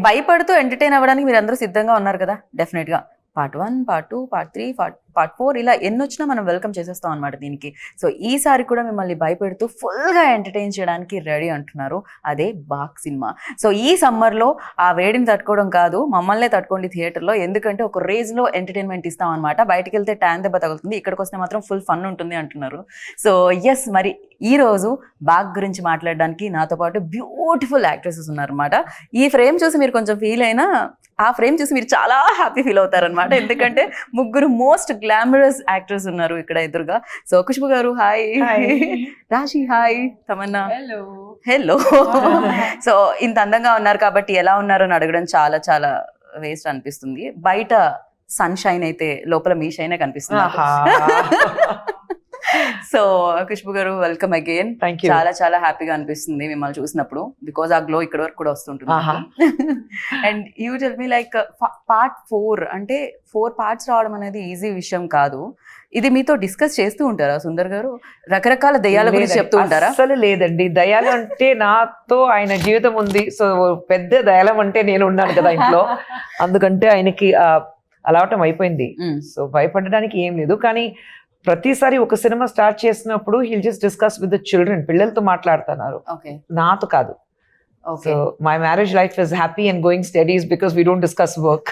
భయపడుతూ ఎంటర్టైన్ అవ్వడానికి మీరందరూ సిద్ధంగా ఉన్నారు కదా డెఫినెట్‌గా. పార్ట్ 1, పార్ట్ 2, పార్ట్ 3, పార్ట్ 4 ఇలా ఎన్నొచ్చినా మనం వెల్కమ్ చేసేస్తాం అనమాట దీనికి. సో, ఈసారి కూడా మిమ్మల్ని భయపెడుతూ ఫుల్‌గా ఎంటర్టైన్ చేయడానికి రెడీ అంటున్నారు. అదే 'బాక్' సినిమా. సో, ఈ సమ్మర్‌లో ఆ వేడిని తట్టుకోవడం కాదు, మమ్మల్నే తట్టుకోండి థియేటర్‌లో. ఎందుకంటే ఒక రేంజ్‌లో ఎంటర్టైన్‌మెంట్ ఇస్తాం అనమాట. బయటికెళ్తే ట్యాన్ దెబ్బ తగులుతుంది. ఇక్కడికొస్తే మాత్రం ఫుల్ ఫన్ ఉంటుంది అంటున్నారు. సో, యెస్ మరి ఈరోజు 'బాక్' గురించి మాట్లాడడానికి నాతో పాటు బ్యూటిఫుల్ యాక్ట్రెసెస్ ఉన్నారనమాట. ఈ ఫ్రేమ్ చూసి మీరు కొంచెం ఫీల్ అయినా ఆ ఫ్రేమ్ చూసి మీరు చాలా హ్యాపీ ఫీల్ అవుతారనమాట. ఎందుకంటే ముగ్గురు మోస్ట్ గ్లామరస్ యాక్టర్స్ ఉన్నారు ఇక్కడ ఎదురుగా. సో, ఖుష్బు గారు హాయ్, రాశి హాయ్, తమన్నా హలో. సో, ఇంత అందంగా ఉన్నారు కాబట్టి ఎలా ఉన్నారు అని అడగడం చాలా చాలా వేస్ట్ అనిపిస్తుంది. బయట సన్ షైన్ అయితే లోపల మీ షైనే కనిపిస్తుంది. సో, ఖుష్బు గారు వెల్కమ్ అగైన్. చాలా చాలా హ్యాపీగా అనిపిస్తుంది మిమ్మల్ని చూసినప్పుడు. బికాజ్ ఆ గ్లో ఇక్కడ వరకు కూడా వస్తుంటుంది. And you tell me like part 4 అంటే 4 పార్ట్స్ రావడం అనేది ఈజీ విషయం కాదు. ఇది మీతో డిస్కస్ చేస్తూ ఉంటారా సుందర్ గారు? రకరకాల దయ్యాల గురించి చెప్తూ ఉంటారా? అసలు లేదండి, దయాలు అంటే నాతో ఆయన జీవితం ఉంది. సో పెద్ద దయాలం అంటే నేను ఉన్నాను కదా ఇంట్లో, అందుకంటే ఆయనకి అలవాటం అయిపోయింది. సో భయపడడానికి ఏం లేదు. కానీ ప్రతిసారి ఒక సినిమా స్టార్ట్ చేసినప్పుడు hill just discuss with the children, పిల్లలతో మాట్లాడుతున్నారు, నాతో కాదు. So my marriage life is happy and going studies because we don't discuss work.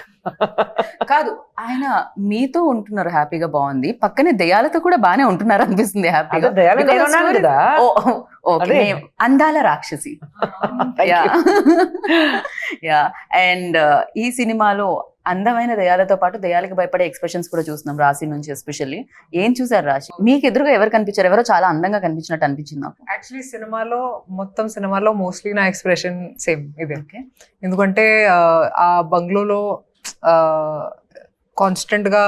కాదు, ఆయన మీతో ఉంటున్నారు హ్యాపీగా, బాగుంది. పక్కనే దయాలతో కూడా బానే ఉంటున్నారు అనిపిస్తుంది హ్యాపీగా. కదా అందాల రాక్షసి. యా. అండ్ ఈ సినిమాలో అందమైన దయాలతో పాటు దయాలకి భయపడే ఎక్స్ప్రెషన్స్ కూడా చూస్తున్నాం రాశి నుంచి. ఎస్పెషల్లీ ఏం చూసారు రాశి? మీకు ఎదురుగా ఎవరు కనిపించారు? ఎవరో చాలా అందంగా కనిపించినట్టు అనిపించింది నాకు. యాక్చువల్లీ సినిమాలో మోస్ట్లీ నా ఎక్స్ప్రెషన్ సేమ్ ఇదే. ఎందుకంటే ఆ బంగ్లోలో కాన్స్టెంట్ గా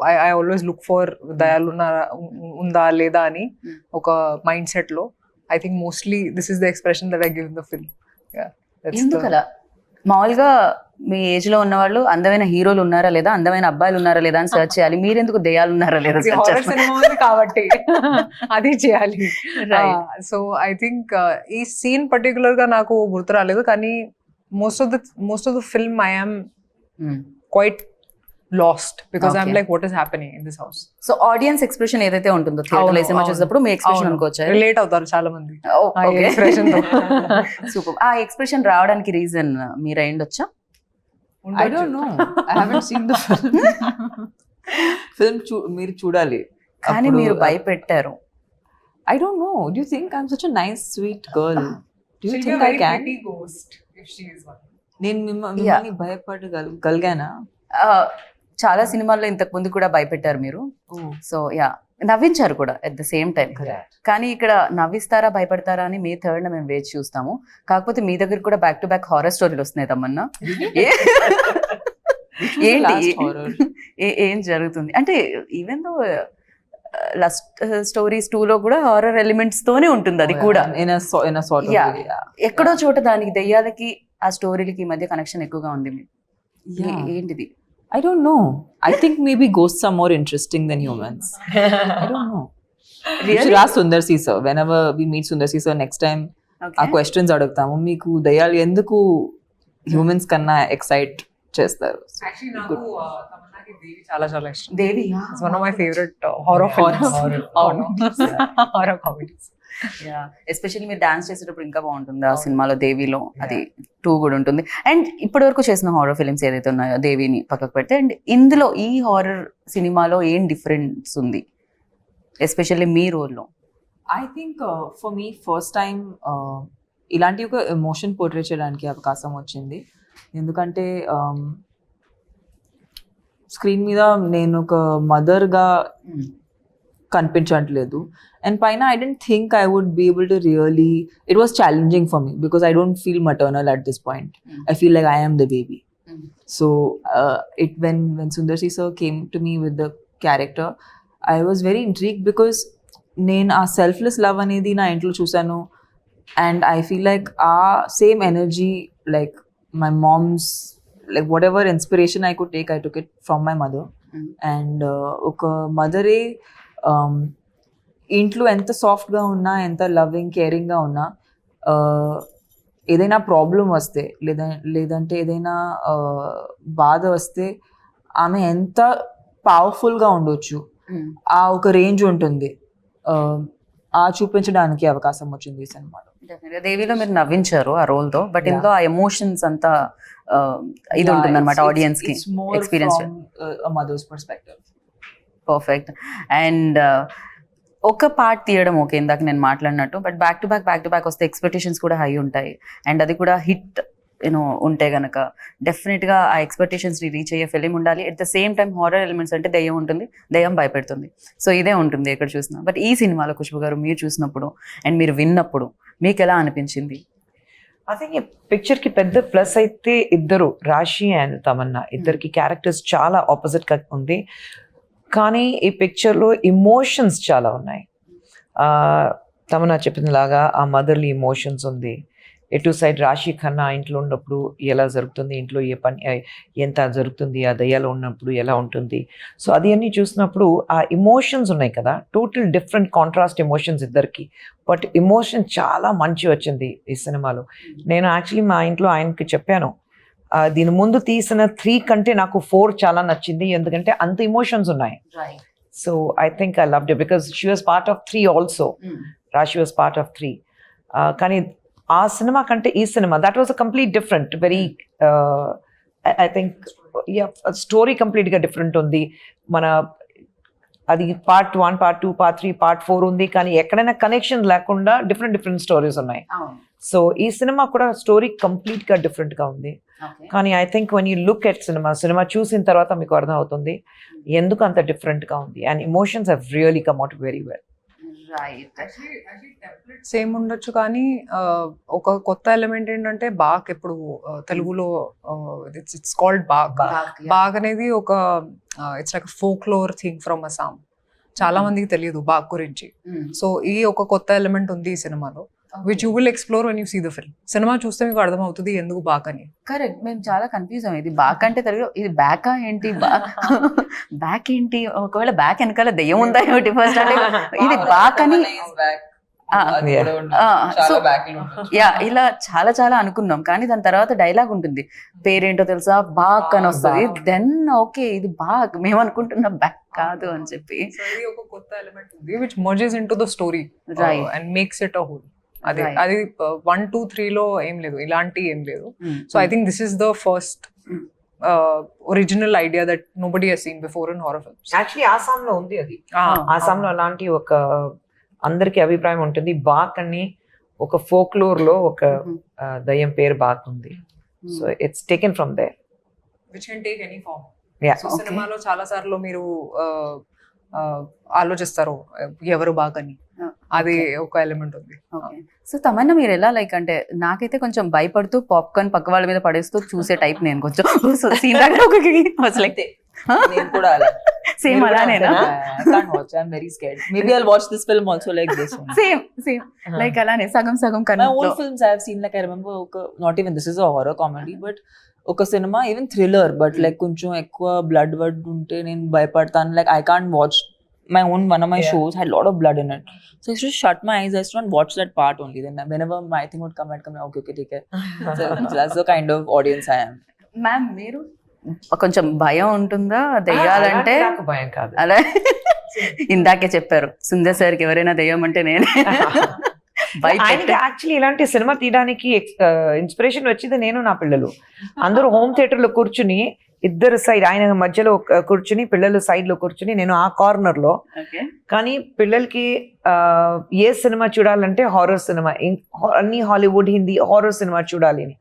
ఐ ఆల్వేస్ లుక్ ఫర్ దయాలు ఉందా లేదా అని ఒక మైండ్ సెట్ లో. I think mostly this is the expression that I give in the film. ఎందుకలా? మామూలుగా మీ ఏజ్ లో ఉన్న వాళ్ళు అందమైన హీరోలు ఉన్నారా లేదా, అందమైన అబ్బాయిలు ఉన్నారా లేదా అని సర్చ్ చేయాలి. మీరెందుకు దెయ్యాలు ఉన్నారా లేదా కాబట్టి అది చేయాలి. సో ఐ థింక్ ఈ సీన్ పర్టికులర్ గా నాకు గుర్తు రాలేదు, కానీ most of the film I am quite lost because I'm like, what is happening in this house? So audience expression ఏదైతే ఉంటుందో థియేటర్ లో సినిమా చూసినప్పుడు మీ ఎక్స్ప్రెషన్ అనుకోవచ్చు. రిలేట్ అవుతారు చాలా మంది సూపర్. ఆ ఎక్స్ప్రెషన్ రావడానికి రీజన్ మీరు అయ్యుండొచ్చా? I don't know. I haven't seen the film. మీరు చూడాలి. కానీ మీరు భయపెట్టారు. I don't know. Do you think I'm such a nice, sweet girl? Do you think I can? నేను మిమ్మల్ని భయపడగలిగానా? చాలా సినిమాల్లో ఇంతకు ముందు కూడా భయపెట్టారు మీరు. సో యా, నవ్వించారు కూడా ఎట్ ద సేమ్ టైం. కానీ ఇక్కడ నవ్విస్తారా భయపడతారా అని మే 3rd మేము వేచి చూస్తాము. కాకపోతే మీ దగ్గర కూడా బ్యాక్ టు బ్యాక్ హారర్ స్టోరీలు వస్తున్నాయి తమన్నా. ఏంటి ఏం జరుగుతుంది అంటే, ఈవెన్ దో లస్ట్ స్టోరీస్ 2 లో కూడా హారర్ ఎలిమెంట్స్ తోనే ఉంటుంది అది కూడా. ఎక్కడో చోట దానికి దెయ్యాలకి ఆ స్టోరీలకి మధ్య కనెక్షన్ ఎక్కువగా ఉంది. ఏంటిది? I don't know. I think maybe ghosts are more interesting than humans. I don't know. Really? You should ask Sundar C sir. Whenever we meet Sundar C sir next time, ఆ questions అడుగుతాము. మీకు దయ్యాలు ఎందుకు humans కన్నా excite చేస్తారు? Actually నాకు తమన్నాకి దేవి చాలా చాలా ఇష్టం. Devi it's one of my favourite horror comedies. Especially మీరు డాన్స్ చేసేటప్పుడు ఇంకా బాగుంటుంది ఆ సినిమాలో. దేవిలో అది 2 కూడా ఉంటుంది. అండ్ ఇప్పటి వరకు చేసిన హారర్ ఫిలిమ్స్ ఏదైతే ఉన్నాయో దేవిని పక్కకు పెడితే, అండ్ ఇందులో ఈ హారర్ సినిమాలో ఏం డిఫరెన్స్ ఉంది ఎస్పెషల్లీ మీ రోల్లో? I think for me first time ఇలాంటి ఒక ఎమోషన్ పోర్ట్రే చేయడానికి అవకాశం వచ్చింది. ఎందుకంటే స్క్రీన్ మీద నేను ఒక మదర్గా కనిపించట్లేదు. And paina, I didn't think I would be able to really, it was challenging for me because I don't feel maternal at this point. I feel like I am the baby. So when Sundar C sir came to me with the character, I was very intrigued because నేను ఆ selfless love అనేది నా ఇంట్లో చూసాను. And I feel like same energy, like my mom's, like whatever inspiration I could take, I took it from my mother. And ఒక మదరే ఇంట్లో ఎంత సాఫ్ట్గా ఉన్నా, ఎంత లవింగ్ కేరింగ్గా ఉన్నా, ఏదైనా ప్రాబ్లం వస్తే లేదంటే ఏదైనా బాధ వస్తే ఆమె ఎంత పవర్ఫుల్గా ఉండొచ్చు ఆ ఒక రేంజ్ ఉంటుంది, ఆ చూపించడానికి అవకాశం వచ్చింది ఈ సినిమాలో. దేవిలో మీరు నవ్వించారు ఆ రోల్ తో, బట్ ఇందులో ఆ ఎమోషన్స్ అంతా ఇది ఉంటుంది అనమాట ఆడియన్స్ కి experience. Mothers perspective. Perfect. And ఒక పార్ట్ తీయడం ఓకే, ఇందాక నేను మాట్లాడినట్టు, బట్ బ్యాక్ టు బ్యాక్ వస్తే ఎక్స్పెక్టేషన్స్ కూడా హై ఉంటాయి. అండ్ అది కూడా హిట్ ఉంటే గనక డెఫినెట్గా ఆ ఎక్స్పెక్టేషన్స్ని రీచ్ అయ్యే ఫిలిం ఉండాలి. At the same time horror elements అంటే దయ్యం ఉంటుంది, దయ్యం భయపెడుతుంది. సో ఇదే ఉంటుంది ఎక్కడ చూసినా. బట్ ఈ సినిమాలో ఖుష్బు గారు మీరు చూసినప్పుడు అండ్ మీరు విన్నప్పుడు మీకు ఎలా అనిపించింది? ఐ థింక్ ఈ పిక్చర్ కి పెద్ద ప్లస్ అయితే ఇద్దరు, రాశి అండ్ తమన్నా, ఇద్దరికి క్యారెక్టర్స్ చాలా ఆపోజిట్ గా ఉంది. కానీ ఈ పిక్చర్లో ఎమోషన్స్ చాలా ఉన్నాయి. తమన్నా చెప్పినలాగా ఆ మదర్లీ ఎమోషన్స్ ఉంది. ఎటు సైడ్ రాశి ఖన్నా ఇంట్లో ఉన్నప్పుడు ఎలా జరుగుతుంది, ఇంట్లో ఏ పని ఎంత జరుగుతుంది, ఆ దయ్యాలో ఉన్నప్పుడు ఎలా ఉంటుంది. సో అది అన్నీ చూసినప్పుడు ఆ ఎమోషన్స్ ఉన్నాయి కదా, టోటల్ డిఫరెంట్ కాంట్రాస్ట్ ఎమోషన్స్ ఇద్దరికి. బట్ ఎమోషన్ చాలా మంచి వచ్చింది ఈ సినిమాలో. నేను యాక్చువల్లీ మా ఇంట్లో ఆయనకి చెప్పాను, దీని ముందు తీసిన 3 కంటే నాకు 4 చాలా నచ్చింది, ఎందుకంటే అంత ఎమోషన్స్ ఉన్నాయి. So I think I loved it because she was part of 3 also. రాశి వాజ్ పార్ట్ ఆఫ్ 3. కానీ ఆ సినిమా కంటే ఈ cinema that was a complete different, very I think story కంప్లీట్గా డిఫరెంట్ ఉంది. మన అది పార్ట్ 1, పార్ట్ 2, పార్ట్ 3, పార్ట్ 4 ఉంది, కానీ ఎక్కడైనా కనెక్షన్ లేకుండా డిఫరెంట్ స్టోరీస్ ఉన్నాయి. సో ఈ సినిమా కూడా స్టోరీ కంప్లీట్గా డిఫరెంట్గా ఉంది. కానీ I think one you look at cinema చూసిన తర్వాత మీకు అర్థం అవుతుంది ఎందుకు అంత డిఫరెంట్గా ఉంది. And emotions have really come out very well. Same ఉండొచ్చు, కానీ ఒక కొత్త ఎలిమెంట్ ఏంటంటే బాగ్. ఇప్పుడు తెలుగులో ఇట్స్ కాల్డ్ బాగ్. బాగ్ అనేది ఒక it's like folklore thing from Assam. చాలా మందికి తెలియదు బాగ్ గురించి. సో ఈ ఒక కొత్త ఎలిమెంట్ ఉంది ఈ సినిమాలో, which you will explore when you see the film. సినిమా చూస్తే మీకు అర్థం అవుతుంది ఎందుకు బాగ్ అని. కరెక్ట్. మేము చాలా కన్ఫ్యూజ్ అయ్యాం, ఇది బ్యాక్ అంటే తెలుగు, ఇది బ్యాకా ఏంటి, బ్యాక్ ఏంటి, ఒకవేళ బ్యాక్ వెనకాల దెయ్యం ఉందా ఏమిటి ఫస్ట్ అంటే ఇది బ్యాక్ అని. ఇలా చాలా అనుకున్నాం, కానీ దాని తర్వాత డైలాగ్ ఉంటుంది, పేరేంటో తెలుసా, బాక్ అని వస్తుంది. దెన్ ఓకే ఇది బాగ్, మేము అనుకుంటున్నాం బ్యాక్ కాదు అని చెప్పి. ఒక కొత్త ఎలిమెంట్ ఉంది which mergers into the story and makes it a whole. అది 1, 2, 3 లో ఏం లేదు, ఇలాంటి ఏం లేదు. So I think this is the first original idea that nobody has seen before in horror films. Actually ఆసాంలో ఉంది అది. ఆసాంలో అలాంటి ఒక అందరికి అభిప్రాయం ఉంటుంది. బాక్ అని ఒక ఫోక్లోర్ లో ఒక దయ్యం పేరు బాక్ ఉంది. So it's taken from there, which can take any form. Yeah. సినిమాలో చాలా సార్లు మీరు ఆలోచిస్తారు ఎవరు బాగని, అది ఒక ఎలిమెంట్ ఉంది. సో తమన్నా మీరు ఎలా లైక్ అంటే, నాకైతే కొంచెం భయపడుతూ పాప్కార్న్ పక్క వాళ్ళ మీద పడేస్తూ చూసే టైప్ నేను కొంచెం. సీన్ నేను కూడా అలా same అలానేనా? I can't watch. I'm very scared. Maybe I'll watch this film also like this one. Same like అలానే సగం My old films I have seen, like I remember not even this is a horror comedy, but ఒక సినిమా even thriller, but like కొంచెం ఎక్కువ blood ఉంటే నేను భయపడతాను. Like I can't watch my one of my shows had a lot of blood in it, so I used to shut my eyes. I used to not watch that part only. Then whenever my thing would come, I'd come, okay take care. So that's the kind of audience I am. Ma'am మీరు కొంచెం భయం ఉంటుందా దెయ్యాలంటే? నాకు భయం కాదు. అలా ఇందాకే చెప్పారు, సుందర్ సార్కి ఎవరైనా దెయ్యం అంటే నేనే. యాక్చువల్లీ ఇలాంటి సినిమా తీయడానికి ఇన్స్పిరేషన్ వచ్చింది నేను, నా పిల్లలు అందరూ హోమ్ థియేటర్ లో కూర్చుని, ఇద్దరు సైడ్, ఆయన మధ్యలో కూర్చుని, పిల్లలు సైడ్ లో కూర్చుని, నేను ఆ కార్నర్ లో. కానీ పిల్లలకి ఏ సినిమా చూడాలంటే హారర్ సినిమా, అన్ని హాలీవుడ్, హిందీ హారర్ సినిమా చూడాలి అని.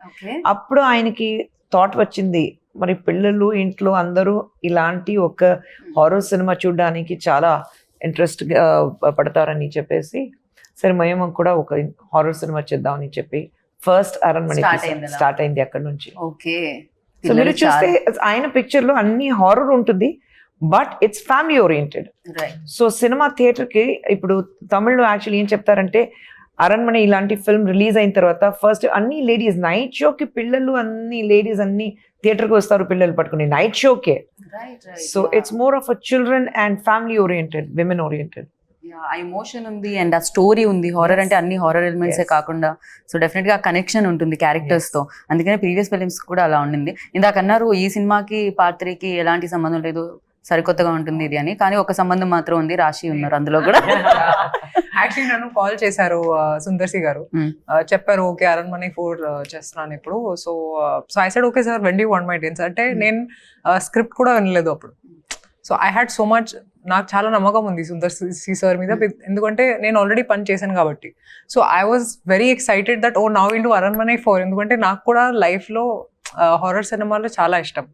అప్పుడు ఆయనకి థాట్ వచ్చింది, మరి పిల్లలు ఇంట్లో అందరూ ఇలాంటి ఒక హారర్ సినిమా చూడడానికి చాలా ఇంట్రెస్ట్ పడతారని చెప్పేసి, సరే మేము కూడా ఒక హారర్ సినిమా చేద్దామని చెప్పి ఫస్ట్ అరణ్మణి స్టార్ట్ అయింది అక్కడ నుంచి. ఓకే. సో మీరు చూస్తే ఆయన పిక్చర్ లో అన్ని హారర్ ఉంటుంది, but it's family oriented. So cinema theatre కి ఇప్పుడు తమిళ్లో యాక్చువల్లీ ఏం చెప్తారంటే, అరణ్మణి ఇలాంటి ఫిల్మ్ రిలీజ్ అయిన తర్వాత ఫస్ట్ అన్ని లేడీస్ నైట్ షోకి, పిల్లలు అన్ని లేడీస్ అన్ని థియేటర్కి వస్తారు పిల్లలు పట్టుకుని నైట్ షోకే. So it's more of a children and family oriented, women oriented. ఆ ఎమోషన్ ఉంది అండ్ ఆ స్టోరీ ఉంది. హారర్ అంటే అన్ని హారర్ ఎలిమెంట్సే Yes. కాకుండా సో డెఫినెట్ గా కనెక్షన్ ఉంటుంది క్యారెక్టర్స్ తో. అందుకనే ప్రీవియస్ ఫిలిమ్స్ కూడా అలా ఉండింది. ఇందాక అన్నారు ఈ సినిమాకి పార్ట్ 3కి ఎలాంటి సంబంధం లేదు, సరికొత్తగా ఉంటుంది ఇది అని, కానీ ఒక సంబంధం మాత్రం ఉంది, రాశి ఉన్నారు అందులో కూడా. యాక్చువల్లీ నన్ను కాల్ చేశారు సుందర్సి గారు, Hmm. చెప్పారు ఓకే అరణ్మనే 4 చేస్తున్నాను ఇప్పుడు. So I said okay sir, when do want my dates అంటే నేను స్క్రిప్ట్ కూడా వినలేదు అప్పుడు. So I had so much, నాకు చాలా నమ్మకం ఉంది సుందర్సి సార్ మీద, ఎందుకంటే నేను ఆల్రెడీ పని చేశాను కాబట్టి. So I was very excited that oh now will do Aranmanai 4, ఎందుకంటే నాకు కూడా లైఫ్ లో హారర్ సినిమాలు చాలా ఇష్టం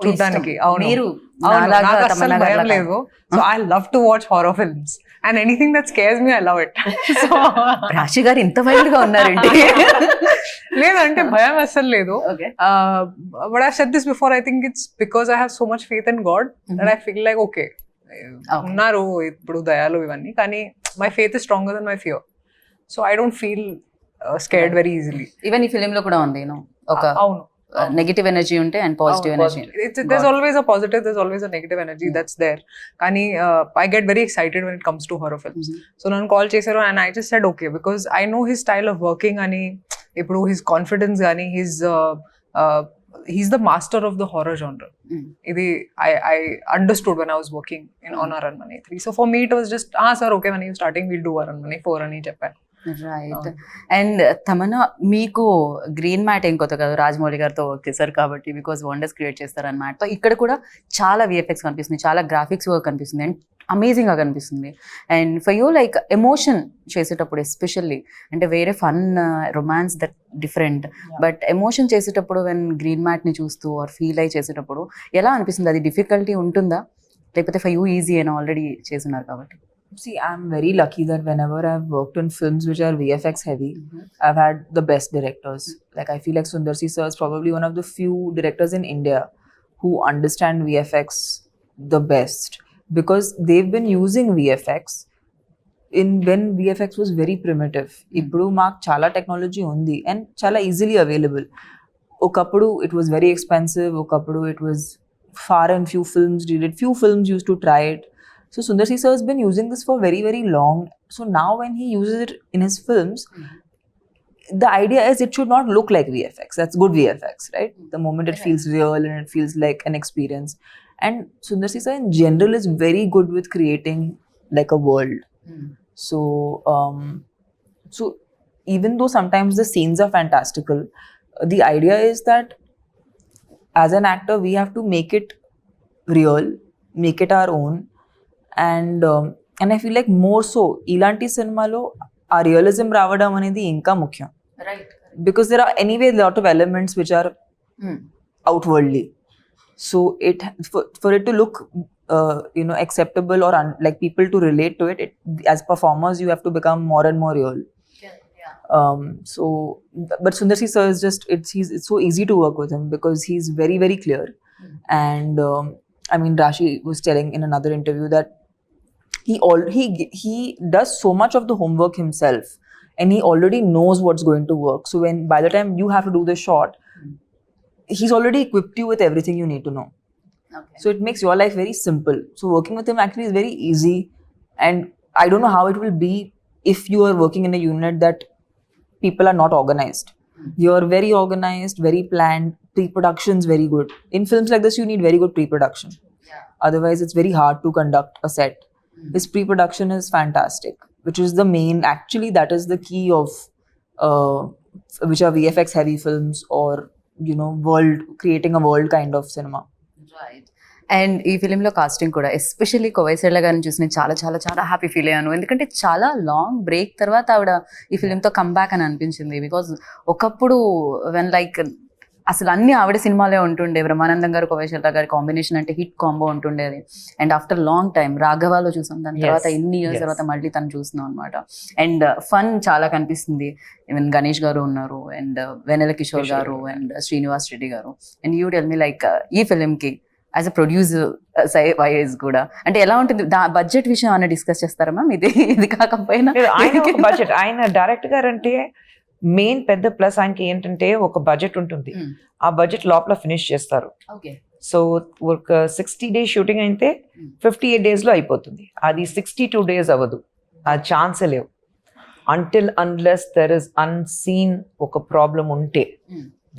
చూడడానికి. అవును, మీరు అవును, నాలాగా నాకు అస్సలు తమన్నా భయం గారిలాగా. లేదు. So I love to watch horror films and anything that scares me I love it. So రాశి గారు ఇంత వైల్డ్ గా ఉన్నారండి. లేదంటే భయం అస్సలు లేదు. Okay. But I said this before, I think it's because I have so much faith in God that I feel like okay ఉన్నారు ఇప్పుడు దయాలు ఇవన్నీ, కానీ my faith is stronger then my fear. So I don't feel scared very easily. Even ఈ film లో కూడా ఉంది ఒక అవును, నెగటివ్ ఎనర్జీ ఉంటే and positive energy. there's always a positive, there's always a negative energy that's there. Kani I get very excited when it comes to horror films. So nannu call chesaru and I just said okay, because I know his style of working ani ippudu his confidence ani he's the master of the horror genre. Idi I understood when I was working on Aranmane 3. So for me it was just sir okay, when you starting we'll do Aranmane 4 ani cheppanu. Right. And Tamannaah మీకు green mat ఏం కొత్త కాదు, రాజమౌళి గారితో work చేశారు కాబట్టి because wonders create చేస్తారు అన్న మ్యాట్తో. ఇక్కడ కూడా చాలా విఎఫ్ఎక్స్ కనిపిస్తుంది, చాలా గ్రాఫిక్స్ వర్క్ కనిపిస్తుంది అండ్ అమేజింగ్గా కనిపిస్తుంది. And for you like emotion చేసేటప్పుడు ఎస్పెషల్లీ, అంటే వేరే fun romance that different, but emotion చేసేటప్పుడు వెన్ గ్రీన్ మ్యాట్ని చూస్తూ ఆర్ ఫీల్ అయ్యి చేసేటప్పుడు ఎలా అనిపిస్తుంది? అది డిఫికల్టీ ఉంటుందా లేకపోతే ఫర్ యూ ఈజీ అని ఆల్రెడీ చేస్తున్నారు కాబట్టి? See, I'm very lucky that whenever I've worked on films which are VFX heavy, I've had the best directors. Like I feel like Sundarsi sir is probably one of the few directors in India who understand VFX the best, because they've been using VFX when VFX was very primitive. Ippudu maak chala technology undi and chala easily available. Okappudu it was very expensive, okappudu it was far and few films did it, few films used to try it. So Sundarsi sir has been using this for very, very long. So now when he uses it in his films, the idea is it should not look like VFX. That's good VFX, right? The moment it feels real and it feels like an experience. And Sundarsi sir in general is very good with creating like a world. So even though sometimes the scenes are fantastical, the idea is that as an actor we have to make it real, make it our own. And I feel like more so ilanti cinema lo aa realism raavadam anedi inka mukyam, right. because there are anyway a lot of elements which are outwardly, so for it to look acceptable or like people to relate to it, as performers you have to become more and more real. So but Sundarsi sir is just it's so easy to work with him because he's very, very clear. And I mean Rashi was telling in another interview that he does so much of the homework himself and he already knows what's going to work. So when by the time you have to do the shot, he's already equipped you with everything you need to know. Okay. So it makes your life very simple. So working with him actually is very easy. And I don't know how it will be if you are working in a unit that people are not organized. You're very organized, very planned, pre-production's very good. In films like this you need very good pre-production. Otherwise it's very hard to conduct a set. His pre-production is fantastic, which is the main, actually that is the key of which are VFX heavy films or creating a world kind of cinema. Right. And ఈ ఫిలింలో casting కూడా especially కోవైసెళ్ళ గారిని చూసి నేను చాలా చాలా చాలా happy feel అయ్యాను. ఎందుకంటే చాలా లాంగ్ బ్రేక్ తర్వాత ఆవిడ ఈ ఫిలింతో కమ్బ్యాక్ అని అనిపించింది. బికాజ్ ఒకప్పుడు వెన్ లైక్ అసలు అన్ని ఆవిడ సినిమాలే ఉంటుండే, బ్రహ్మానందం గారు కోవైసెళ్ళ గారి కాంబినేషన్ అంటే హిట్ కాంబో ఉంటుండేది. అండ్ ఆఫ్టర్ లాంగ్ టైం రాఘవాలో చూసాం, దాని తర్వాత ఎన్ని ఇయర్స్ తర్వాత మళ్ళీ తను చూస్తున్నాం అనమాట. అండ్ ఫన్ చాలా కనిపిస్తుంది. ఈవెన్ గణేష్ గారు ఉన్నారు అండ్ వెన్నెల కిషోర్ గారు అండ్ శ్రీనివాస్ రెడ్డి గారు. And you tell me like ఈ ఫిలింకి యాజ్ అ ప్రొడ్యూసర్ వైజ్ కూడా అంటే ఎలా ఉంటుంది? బడ్జెట్ విషయం అన్న డిస్కస్ చేస్తారా మ్యామ్? ఇది కాకపోయినా ఆయన బడ్జెట్, ఆయన డైరెక్టర్ గారు అంటే మెయిన్ పెద్ద ప్లస్ ఆయనకి ఏంటంటే ఒక బడ్జెట్ ఉంటుంది, ఆ బడ్జెట్ లోపల ఫినిష్ చేస్తారు. ఓకే. సో ఒక 60 days షూటింగ్ అయితే 58 days లో అయిపోతుంది. అది 62 days అవ్వదు. ఆ ఛాన్సే లేవు. Until unless there is unseen ఒక ప్రాబ్లం ఉంటే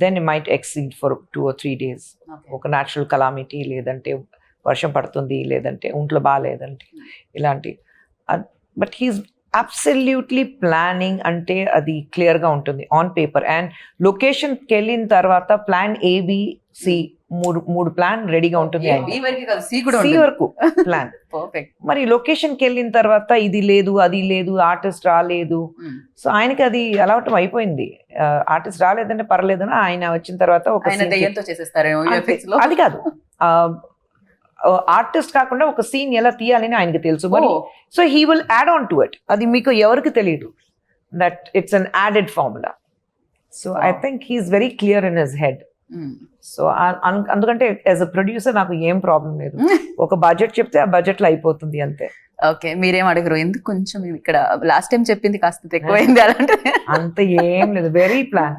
then it might exceed for 2 or 3 days. ఒక న్యాచురల్ కలామిటీ, లేదంటే వర్షం పడుతుంది, లేదంటే ఒంట్లో బాగాలేదంటే ఇలాంటి. బట్ హీస్ అబ్సల్యూట్లీ ప్లానింగ్ అంటే అది క్లియర్గా ఉంటుంది ఆన్ పేపర్. అండ్ లొకేషన్కి వెళ్ళిన తర్వాత ప్లాన్ ABC మూడు ప్లాన్ రెడీగా ఉంటుంది. C వరకు ప్లాన్. మరి లొకేషన్కి వెళ్ళిన తర్వాత ఇది లేదు, అది లేదు, ఆర్టిస్ట్ రాలేదు. సో ఆయనకి అది అలవాటు అయిపోయింది. ఆర్టిస్ట్ రాలేదంటే పర్లేదని ఆయన వచ్చిన తర్వాత ఒక అది కాదు, ఆర్టిస్ట్ కాకుండా ఒక సీన్ ఎలా తీయాలని ఆయనకి తెలుసు. మరి so he will add on to it. అది మీకు ఎవరికి తెలియదు that it's an added formula. So I think he's very clear in his head. So అందుకంటే యాజ్ అ ప్రొడ్యూసర్ నాకు ఏం ప్రాబ్లం లేదు. ఒక బడ్జెట్ చెప్తే ఆ బడ్జెట్ లో అయిపోతుంది అంతే. ఓకే, మీరేం అడగరు, ఎందుకు కొంచెం ఇక్కడ లాస్ట్ టైం చెప్పింది కాస్త ఎక్కువైంది అలాంటి? అంత ఏం లేదు, very plan,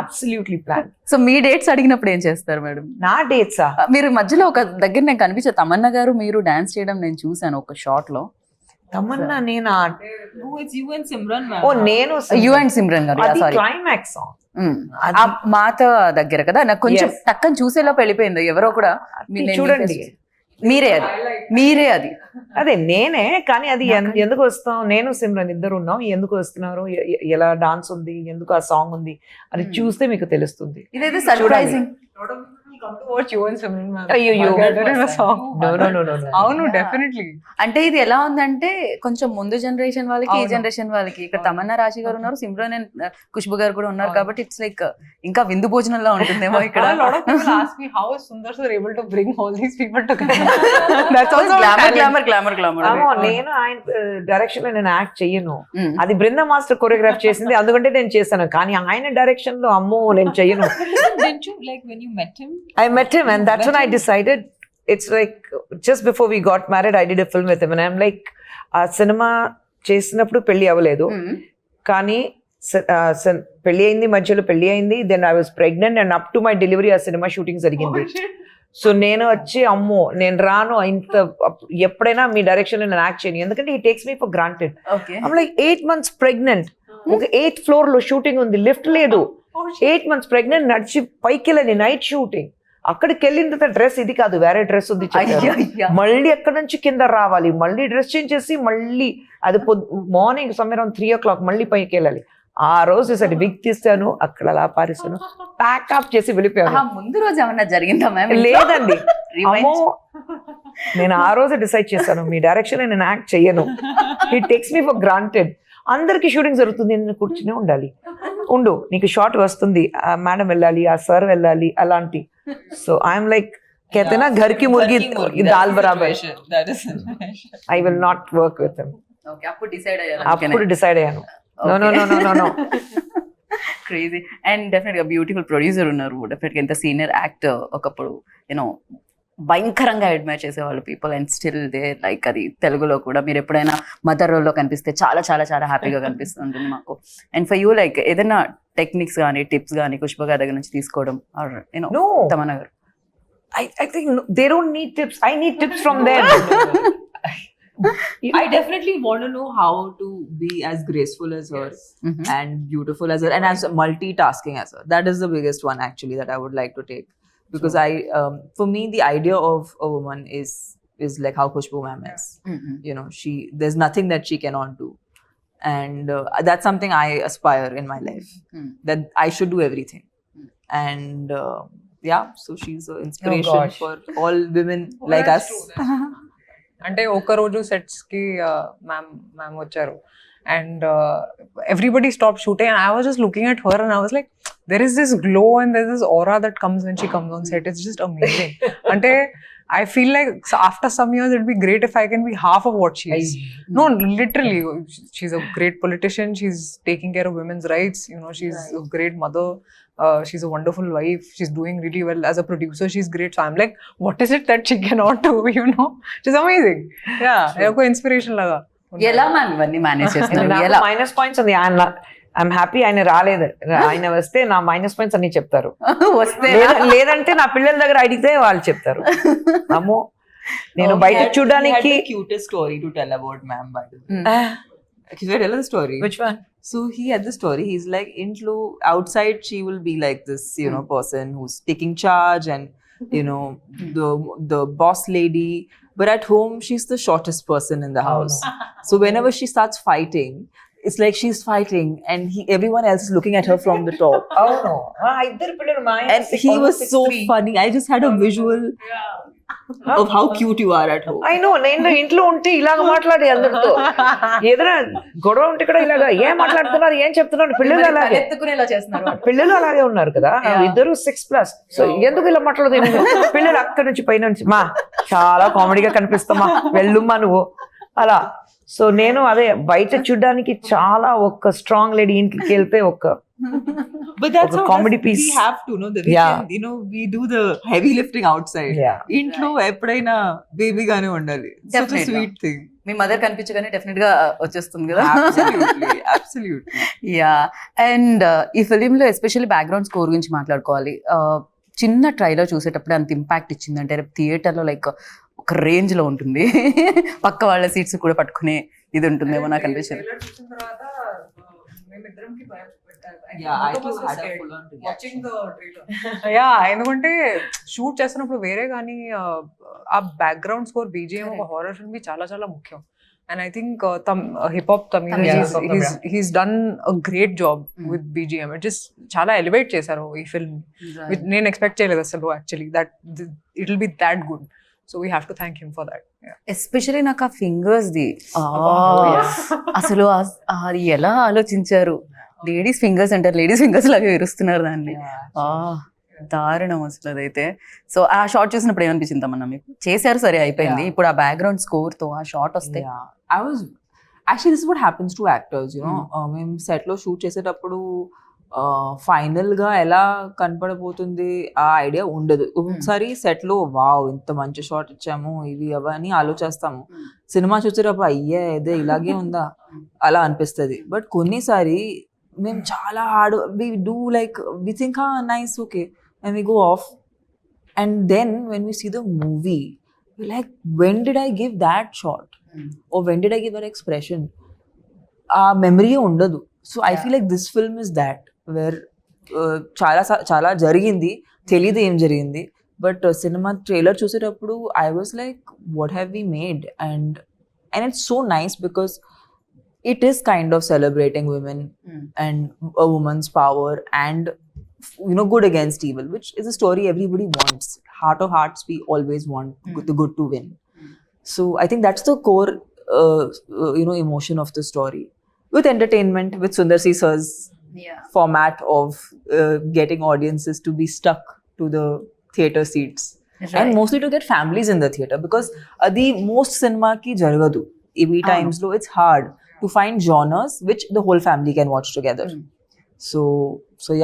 absolutely plan. So మీ డేట్స్ అడిగినప్పుడు ఏం చేస్తారు మేడం? నా డేట్సా? మీరు మధ్యలో ఒక దగ్గర నేను కనిపించారు, తమన్నా గారు మీరు డాన్స్ చేయడం నేను చూసాను ఒక షార్ట్ లో. తమన్నా నేను No, it's you and Simran, ma'am. ఓ నేను యు అండ్ సిమ్రన్ గారు, అది సారీ, క్లైమాక్స్ సాంగ్. ఆ మాత దగ్గర కదా, నాకు కొంచెం టక్కన చూసేలోపు వెళ్ళిపోయింది ఎవరో కూడా. చూడండి, మీరే అది అదే నేనే. కానీ అది ఎందుకు వస్తాం, నేను సిమ్రన్ ఇద్దరు ఉన్నాం, ఎందుకు వస్తున్నారు, ఎలా డాన్స్ ఉంది, ఎందుకు ఆ సాంగ్ ఉంది అని చూస్తే మీకు తెలుస్తుంది. ఇదైతే సర్ప్రైజింగ్. అవును, డెఫినెట్లీ. అంటే ఇది ఎలా ఉందంటే కొంచెం ముందు జనరేషన్ వాళ్ళకి, ఈ జనరేషన్ వాళ్ళకి. ఇక్కడ తమన్నా రాశి గారు ఉన్నారు, సిమ్రన్ అండ్ ఖుష్బు గారు కూడా ఉన్నారు, కాబట్టి ఇట్స్ లైక్ ఇంకా విందు భోజనంలో ఉంటుందేమో ఇక్కడ. నేను ఆయన డైరెక్షన్ లో నేను యాక్ట్ చెయ్యను, అది బృంద మాస్టర్ కొరియోగ్రాఫ్ చేసింది, అందుకంటే నేను చేశాను. కానీ ఆయన డైరెక్షన్ లో అమ్మో నేను చెయ్యను. I met him and that's when I decided, it's like just before we got married I did a film with him and I'm like ఆ సినిమా చేసినప్పుడు పెళ్లి అవ్వలేదు, కానీ పెళ్లి అయింది, మధ్యలో పెళ్లి అయింది, then I was pregnant and up to my delivery ఆ సినిమా షూటింగ్ జరిగింది. సో నేను వచ్చి అమ్మో నేను రాను, ఇంత ఎప్పుడైనా మీ డైరెక్షన్ లో నేను యాక్ట్ చేయను, ఎందుకంటే he takes me for granted. I'm like 8 months pregnant, ఒక 8th floor లో షూటింగ్ ఉంది, లిఫ్ట్ లేదు, 8 months pregnant, నడిచి పైకి వెళ్ళని నైట్ షూటింగ్. అక్కడికి వెళ్ళిన తర్వాత డ్రెస్ ఇది కాదు, వేరే డ్రెస్ ఉంది, మళ్ళీ అక్కడ నుంచి కింద రావాలి, మళ్ళీ డ్రెస్ చేంజ్ చేసి మళ్ళీ అది మార్నింగ్ సమ్వేర్ అరౌండ్ 3 o'clock మళ్ళీ పైకి వెళ్ళాలి. ఆ రోజు సరే విగ్ తీస్తాను, అక్కడ అలా పారేస్తాను, ప్యాకప్ చేసి వెళ్ళిపోయాను. ముందు రోజు ఏమన్నా జరిగిందా మ్యామ్? లేదండి, అమ్మో నేను ఆ రోజు డిసైడ్ చేశాను మీ డైరెక్షన్ నేను యాక్ట్ చెయ్యను, he takes me for granted. అందరికి షూటింగ్ జరుగుతుంది, నేను కూర్చునే ఉండాలి, ఉండు నీకు షార్ట్ వస్తుంది, ఆ మేడం వెళ్ళాలి, ఆ సార్ వెళ్ళాలి, అలాంటి. సో ఐఎమ్ లైక్ कहते घर की मुर्गी दाल बराबर, I will not work with him. Okay, అప్పుడు డిసైడ్ అయ్యాను. No. క్రేజీ. అండ్ డెఫినెట్ గా బ్యూటిఫుల్ ప్రొడ్యూసర్ ఉన్నారు, డెఫినెట్ గా ఎంత సీనియర్ యాక్టర్, ఒకప్పుడు యూనో భయంకరంగా అడ్మైర్ చేసేవాళ్ళు people, and still they like. అది తెలుగులో కూడా మీరు ఎప్పుడైనా మదర్ రోల్లో కనిపిస్తే చాలా చాలా చాలా హ్యాపీగా కనిపిస్తుంటుంది మాకు. అండ్ ఫర్ యూ లైక్ ఏదైనా టెక్నిక్స్ కానీ టిప్స్ కానీ ఖుష్బు గారి దగ్గర నుంచి తీసుకోవడం, ఆర్ యూనో తమన్నా గారు? I think they don't need tips, I need tips from them. I definitely want to know how to be as graceful as her and beautiful as her and as multitasking as her. That is the biggest one actually that I would like to take, because for me the idea of a woman is like how Khushbu ma'am is. You know, there's nothing that she cannot do, and that's something I aspire in my life, that I should do everything. And yeah, so she's an inspiration for all women like us. అంటే ఒక రోజు sets కి ma'am వచ్చారు and everybody stop shooting and I was just looking at her and I was like there is this glow and there is this aura that comes when she comes on set. It's just amazing. Ante I feel like after some years it'd be great if I can be half of what she is. No, literally, she's a great politician, she's taking care of women's rights, you know, she's a great mother, she's a wonderful wife, she's doing really well as a producer, she's great. So I'm like, what is it that she cannot do, you know? She's amazing. Yeah, eko inspiration laga. ఎలా ma'am ఇవన్నీ manage చేస్తున్నారు? ఎలా minus points ఉంది, I'm happy ఆయన రాలేదు, ఆయన వస్తే నా మైనస్ పాయింట్స్ అన్ని చెప్తారు, వస్తే లేదంటే నా పిల్లల దగ్గర అడిగితే వాళ్ళు చెప్తారు. అమ్మో నేను బయట చూడడానికి cutest story to tell about ma'am, by the way. Should I tell the story? Which one? So he had the story. He's like, intlo outside she will be like this, person who's taking charge and the boss lady. But at home she's the shortest person in the house. So whenever she starts fighting, it's like she's fighting and everyone else is looking at her from the top. Oh no. ఇద్దరు పిల్లలు మా ఆయన And he was so funny. I just had a visual of how cute you are at home. I know, నేను ఇంట్లో ఉంటే ఇలాగ మాట్లాడి అందరితో ఏదైనా గొడవ ఉంటే కూడా ఇలాగ ఏం మాట్లాడుతున్నారు ఏం చెప్తున్నారు పిల్లలు అలాగే ఎత్తుకునేలా చేస్తున్నారు పిల్లలు అలాగే ఉన్నారు కదా ఇద్దరు 6+. సో ఎందుకు ఇలా మాట్లాడదు పిల్లలు అక్కడి నుంచి పైన నుంచి మా చాలా కామెడీగా కనిపిస్తామా వెళ్ళుమ్మా నువ్వు అలా. సో నేను అదే బయట చూడడానికి చాలా ఒక స్ట్రాంగ్ లేడీ ఇంటికి వెళ్తే ఒక But that's ఒక how comedy we piece. have to know that we Yeah. can, we do the heavy lifting outside. Yeah. ఇంట్లో ఎప్పుడైనా బేబీ గానే ఉండాలి. Such a Definitely. sweet thing. మీ మదర్ కనిపించగానే డెఫినెట్ గా వచ్చేస్తుంది కదా. Absolutely, absolutely. యా అండ్ ఈ ఫిలింలో ఎస్పెషల్లీ బ్యాక్గ్రౌండ్ స్కోర్ గురించి మాట్లాడుకోవాలి. చిన్న ట్రైలర్ చూసేటప్పుడు అంత ఇంపాక్ట్ ఇచ్చిందంటే రేపు థియేటర్లో లైక్ ఒక రేంజ్ లో ఉంటుంది. పక్క వాళ్ళ సీట్స్ కూడా పట్టుకునే ఇది ఉంటుందేమో నాకు అనిపించింది. Yeah, I too had a full on reaction. Yeah ఎందుకంటే షూట్ చేస్తున్నప్పుడు వేరే కానీ ఆ బ్యాక్గ్రౌండ్ స్కోర్ బీజిఎం ఒక హారర్ ఫిల్మ్ కి చాలా చాలా ముఖ్యం. And I think hip hop he's done a great job with BGM. It just చాలా ఎలివేట్ చేశారు ఈ ఫిల్మ్. నేను ఎక్స్పెక్ట్ చేయలేదు అసలు actually that it will be that good. So we have to thank him for that. Especially నాకు ఆ fingers the అసలు అది ఎలా ఆలోచించారు. లేడీస్ ఫింగర్స్ అంటారు, లేడీస్ ఫింగర్స్ లాగా విరుస్తున్నారు దాన్ని. దారుణం అసలు అదైతే. సో ఆ షార్ట్ చూసినప్పుడు ఏమనిపించింది తమన్నా మీకు? చేశారు సరే అయిపోయింది, ఇప్పుడు ఆ బ్యాక్గ్రౌండ్ స్కోర్ తో ఆ షార్ట్ వస్తే Actually, this is what happens to actors, మేము సెట్ లో షూట్ చేసేటప్పుడు ఫైనల్ గా ఎలా కనపడబోతుంది ఆ ఐడియా ఉండదు. ఒకసారి సెట్ లో వావ్ ఇంత మంచి షాట్ ఇచ్చాము ఇవి అవన్నీ ఆలోచిస్తాము. సినిమా చూసేటప్పుడు అయ్యే ఇదే ఇలాగే ఉందా అలా అనిపిస్తుంది. బట్ కొన్నిసారి మేము చాలా hard we do like we think nice okay and we go off and then when we see the movie like when did I give that shot or when did I give that expression? Memory ఉండదు. So I feel like this film is that where చాలా జరిగింది తెలియదు ఏం జరిగింది. But cinema trailer చూసేటప్పుడు I was like what have we made and it's so nice because it is kind of celebrating women and a woman's power and good against evil, which is a story everybody wants. Heart of hearts we always want the good to win. So I think that's the core, emotion of the story. With entertainment, with Sundar C Sir's format of getting audiences to be stuck to the theatre seats. Right. And mostly to get families in the theatre because the most cinema ki jaragadu. EV times lo, it's hard to find genres which the whole family can watch together. So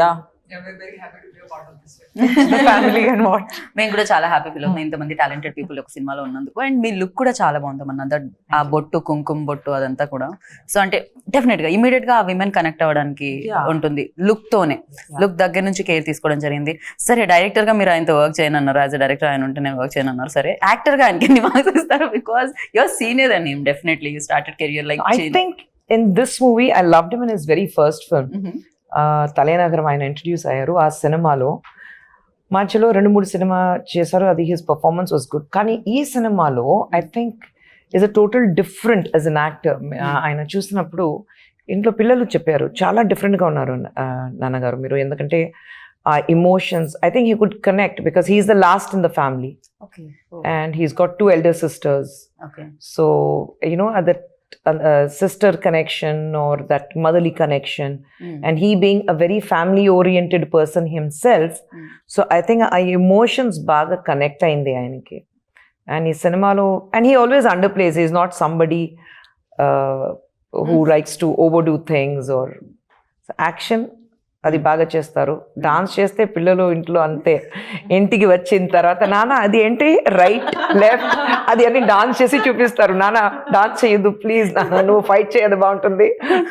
yeah. We're very happy to be a part of this. The family can watch. మేము కూడా చాలా happy feel అవుతుంది ఇంతమంది talented people ఒక సినిమాలో ఉన్నందుకు. And me look కూడా చాలా బాగుందన్న ఆ బొట్టు కుంకుమ బొట్టు అదంతా కూడా. సో అంటే డెఫినెట్ గా ఇమీడియట్ గా ఆ విమెన్ కనెక్ట్ అవ్వడానికి ఉంటుంది లుక్ తోనే. లుక్ దగ్గర నుంచి కేర్ తీసుకోవడం జరిగింది. సరే డైరెక్టర్ గా మీరు ఆయనతో వర్క్ చేయనన్నారు, యాజ్ అ డైరెక్టర్ ఆయన ఉంటే నేను వర్క్ చేయనన్నారు. సరే యాక్టర్ గా ఆయనకి ఎన్ని మార్క్స్ ఇస్తారు? Because your senior and him definitely you started career like. I think in this movie I loved him in his very first film. తలేనగరం ఆయన ఇంట్రడ్యూస్ అయ్యారు. ఆ సినిమాలో మధ్యలో 2-3 సినిమా చేశారు. అది హిస్ పర్ఫార్మెన్స్ వాజ్ గుడ్. కానీ ఈ సినిమాలో I think is a total different as an actor. ఆయన చూసినప్పుడు ఇంట్లో పిల్లలు చెప్పారు చాలా డిఫరెంట్గా ఉన్నారు నాన్నగారు మీరు. ఎందుకంటే ఆ emotions I think he could connect because he's the last in the family and he's got 2 elder sisters. So that sister connection or that motherly connection and he being a very family oriented person himself, so I think our emotions baga connect ayindi ayaniki and ee cinema lo and he always underplays. He is not somebody who likes to overdo things or action అది బాగా చేస్తారు. Dance చేస్తే పిల్లలు ఇంట్లో అంతే. ఇంటికి వచ్చిన తర్వాత నాన్న అది ఏంటి రైట్ లెఫ్ట్ అది అన్ని డాన్స్ చేసి చూపిస్తారు. నాన్న డాన్స్ చేయదు ప్లీజ్, నాన్న నువ్వు ఫైట్ చేయదు బాగుంటుంది,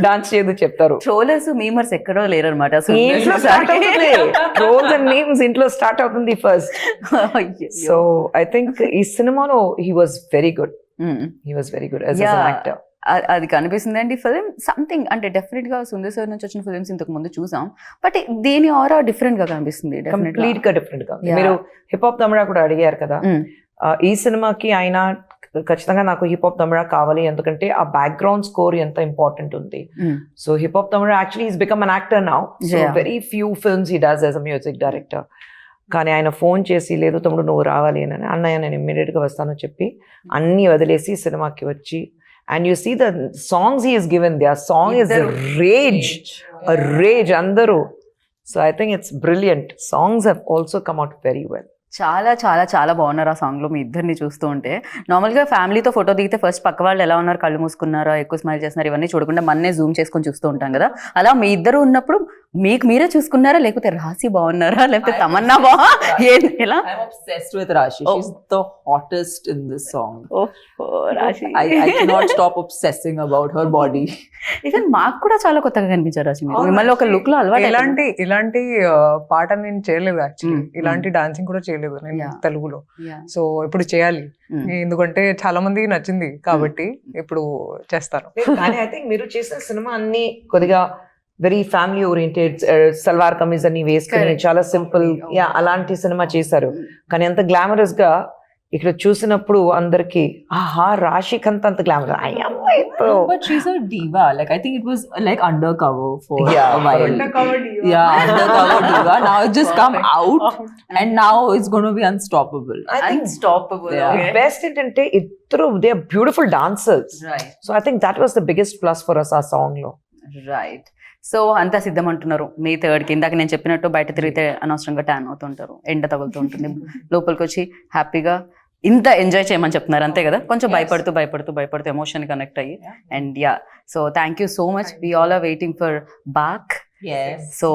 డాన్స్ చేయదు చెప్తారు. ట్రోలర్స్ మీమర్స్ ఎక్కడో లేరనమాట. ఇంట్లో స్టార్ట్ అవుతుంది, ట్రోల్స్ అండ్ మీమ్స్ ఇంట్లో స్టార్ట్ అవుతుంది ఫస్ట్. సో ఐ థింక్ ఈ సినిమాలో he was very good. He was very good as an actor. అది కనిపిస్తుంది అండి ఫిలిం సంథింగ్ అంటే డెఫినెట్ గా సుందర్ సార్ నుంచి వచ్చిన ఫిలిమ్స్ ఇంతకు ముందు చూసాం బట్ దీని ఆరా డిఫరెంట్ గా కనిపిస్తుంది కంప్లీట్ గా డిఫరెంట్ గా మీరు హిప్ హాప్ తమిళ కూడా అడిగారు కదా ఈ సినిమాకి ఆయన ఖచ్చితంగా నాకు హిప్ హాప్ తమిళ కావాలి ఎందుకంటే ఆ బ్యాక్గ్రౌండ్ స్కోర్ ఎంత ఇంపార్టెంట్ ఉంది so hip hop Tamil actually is become an actor now so very few films he does as a music director కానీ ఆయన ఫోన్ చేసి లేదు తమ్ముడు నువ్వు రావాలి అని అన్నయ్య నేను ఇమ్మీడియట్ గా వస్తాను చెప్పి అన్ని వదిలేసి సినిమాకి వచ్చి and you see the songs he is given the ఆ సాంగ్ ఇస్ రేజ్ అందరూ so I think it's brilliant songs have also come out very well చాలా చాలా చాలా బాగున్నారు ఆ సాంగ్లో మీ ఇద్దరిని చూస్తూ ఉంటే నార్మల్గా ఫ్యామిలీతో ఫోటో దిగితే ఫస్ట్ పక్క వాళ్ళు ఎలా ఉన్నారు కళ్ళు మూసుకున్నారా ఎక్కువ స్మైల్ చేస్తున్నారు ఇవన్నీ చూడకుండా మన్నే జూమ్ చేసుకొని చూస్తూ ఉంటాం కదా అలా మీ ఇద్దరు ఉన్నప్పుడు మీకు మీరే చూసుకున్నారా లేకపోతే రాశి బాగున్నారా లేకపోతే తమన్నా ఎలా I'm obsessed with Rashi. She's the hottest in this song. రాశి I cannot stop obsessing about her body. Even మాకు కూడా చాలా కొత్తగా కనిపించారు రాశి మీరు మిమ్మల్ని ఒక లుక్ లో అలవాటు ఇలాంటి పాట నేను చేయలేదు యాక్చువల్లీ ఇలాంటి డాన్సింగ్ కూడా చేయలేదు నేను తెలుగులో సో ఇప్పుడు చేయాలి ఎందుకంటే చాలా మందికి నచ్చింది కాబట్టి ఇప్పుడు చేస్తాను కానీ ఐ థింక్ మీరు చేసిన సినిమా అన్ని కొద్దిగా very family oriented salwar kameez అన్ని వేసుకుని చాలా సింపుల్ యా అలాంటి సినిమా చేశారు కానీ అంత గ్లామరస్ గా ఇక్కడ చూసినప్పుడు అందరికి ఆహా రాశికంత అంత glamour But she's a diva. Like I think it was like undercover for Yeah, a while. Undercover diva. Yeah, undercover diva. Now it's just come out, and now it's going to be unstoppable. Unstoppable best ఏంటంటే ఇద్దరు they are beautiful dancers right so I think that was the biggest plus for us ఆ song లో right so అంతా సిద్ధం అంటున్నారు మే 3rd ఇందాక నేను చెప్పినట్టు బయట తిరిగితే అనవసరంగా ట్యాన్ అవుతుంటారు ఎండ తగులుతూ ఉంటుంది లోపలికి వచ్చి హ్యాపీగా ఇంత ఎంజాయ్ చేయమని చెప్తున్నారు అంతే కదా కొంచెం భయపడుతూ ఎమోషన్ కనెక్ట్ అయ్యి and yeah so thank you so much we all are waiting for Baak Yes. So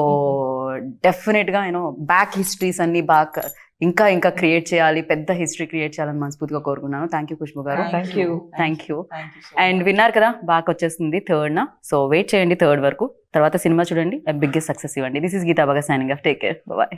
డెఫినెట్గా యూనో బ్యాక్ హిస్టరీస్ అన్ని బాగా ఇంకా క్రియేట్ చేయాలి పెద్ద హిస్టరీ క్రియేట్ చేయాలని మనస్ఫూర్తిగా కోరుకున్నాను థ్యాంక్ యూ ఖుష్బు గారు thank you thank you Thank you so and విన్నారు కదా బాగా వచ్చేస్తుంది 3rd సో వెయిట్ చేయండి 3rd వరకు తర్వాత సినిమా చూడండి బిగ్గెస్ట్ సక్సెస్ ఇవ్వండి దిస్ ఇస్ గీతా బాగా signing off take care bye